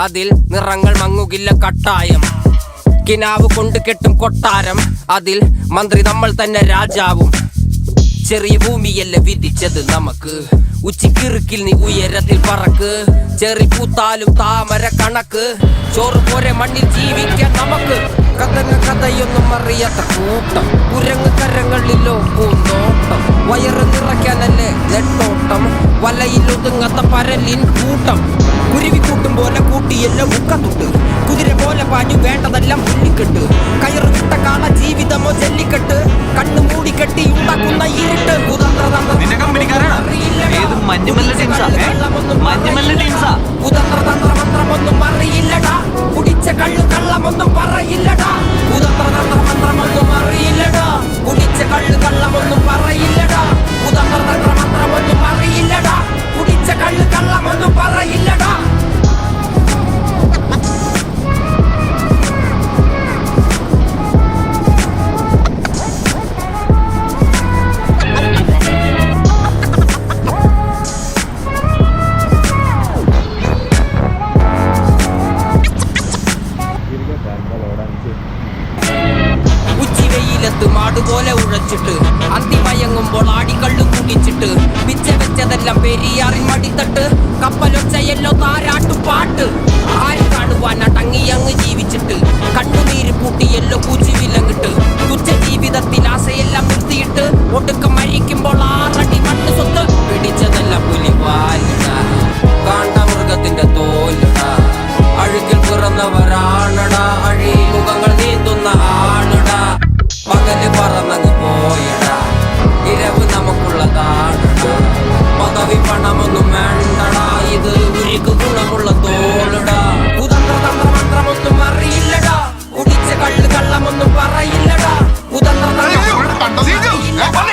അതിൽ നിറങ്ങൾ മങ്ങുകില്ല കട്ടായം. കിനാവ് കൊണ്ട് കെട്ടും കൊട്ടാരം, അതിൽ മന്ത്രി നമ്മൾ തന്നെ രാജാവും. ചെറിയ ഭൂമിയല്ല വിധിച്ചത് നമുക്ക്, ഉച്ചിക്കിറുക്കിൽ നീ ഉയരത്തിൽ പറക്ക്. ചെറി പൂത്താലും താമര കണക്ക്, ചോറ് പോരെ മണ്ണിൽ ജീവിക്കാൻ നമുക്ക്. കഥയൊന്നും അറിയാത്ത കൂട്ടം, കുരങ്ങ് കരങ്ങളിലോ പൂന്തോട്ടം. വയറ് നിറയ്ക്കാനല്ലേ നെട്ടോട്ടം, വലയിൽ ഒതുങ്ങാത്ത പരലിൻ കൂട്ടം. കുരുവി കൂട്ടും പോലെ കൂട്ടിയല്ലോ മുക്കത്തുട്ട്, കുതിര പോലെ പാഞ്ഞു വേണ്ടതെല്ലാം പുല്ലിക്കെട്ട്. കയറ് വിട്ട കാള ജീവിതമോ ജല്ലിക്കെട്ട്, കണ്ണു മൂടിക്കെട്ടി ഉണ്ടാക്കുന്ന ഇരുട്ട്. കുതന്ത്രതന്ത്രമന്ത്രമൊന്നും അറിയില്ലടാ, കുടിച്ച കള്ളു കള്ളമൊന്നും പറയില്ലടാ. കുതന്ത്രതന്ത്രമന്ത്രമൊന്നും അറിയില്ലടാ, കുടിച്ച കള്ളു കള്ളമൊന്നും പറയില്ലടാ. കുതന്ത്രതന്ത്രമന്ത്രമൊന്നും അറിയില്ലടാ, കുടിച്ച കള്ളു കള്ളമൊന്നും പറയില്ലടാ. ഉച്ചിവെയിലത്ത് മാടുപോലെ ഉഴച്ചിട്ട്, അന്തിമയങ്ങുമ്പോൾ ആടിക്കള്ളു കുടിച്ചിട്ട്, പിച്ച വെച്ചതെല്ലാം പെരിയാറിൽ മടിത്തട്ട്. കപ്പലൊച്ചയല്ലോ താരാട്ടുപാട്ട്, ആര് കാണുവാൻ അടങ്ങിയങ്ങ് ജീവിച്ചിട്ട്. കണ്ണുനീര് പൂട്ടിയല്ലോ പൂച്ചിവിലങ്ങിട്ട്, തുച്ഛ ജീവിതത്തിൽ ആശയെല്ലാം നിർത്തിയിട്ട്. ഒടുക്കം മരിക്കുമ്പോൾ 6 അടി മണ്ണ് സ്വത്ത്. പിടിച്ചതെല്ലാം പുലിവാലിടാ, കാണ്ടമൃഗത്തിന്റെ തോലിടാ. അഴുകിൽ പിറന്നവരാണടാ, അഴിമുഖങ്ങൾ നീന്തുന്ന ആണടാ. പകല് പറന്നങ്ങ് പോയടാ, ഇരവ് നമുക്കുള്ളതാണടാ. പദവി പണമൊന്നും വേണ്ടടാ, ഇത് ഉരുക്ക് ഗുണമുള്ള തോളിടാ. കുതന്ത്രതന്ത്രമന്ത്രമൊന്നും അറിയില്ലടാ, കുടിച്ച കള്ളു കള്ളമൊന്നും പറയില്ലടാ. കുതന്ത്രതന്ത്രമന്ത്രമൊന്നും അറിയില്ലടാ.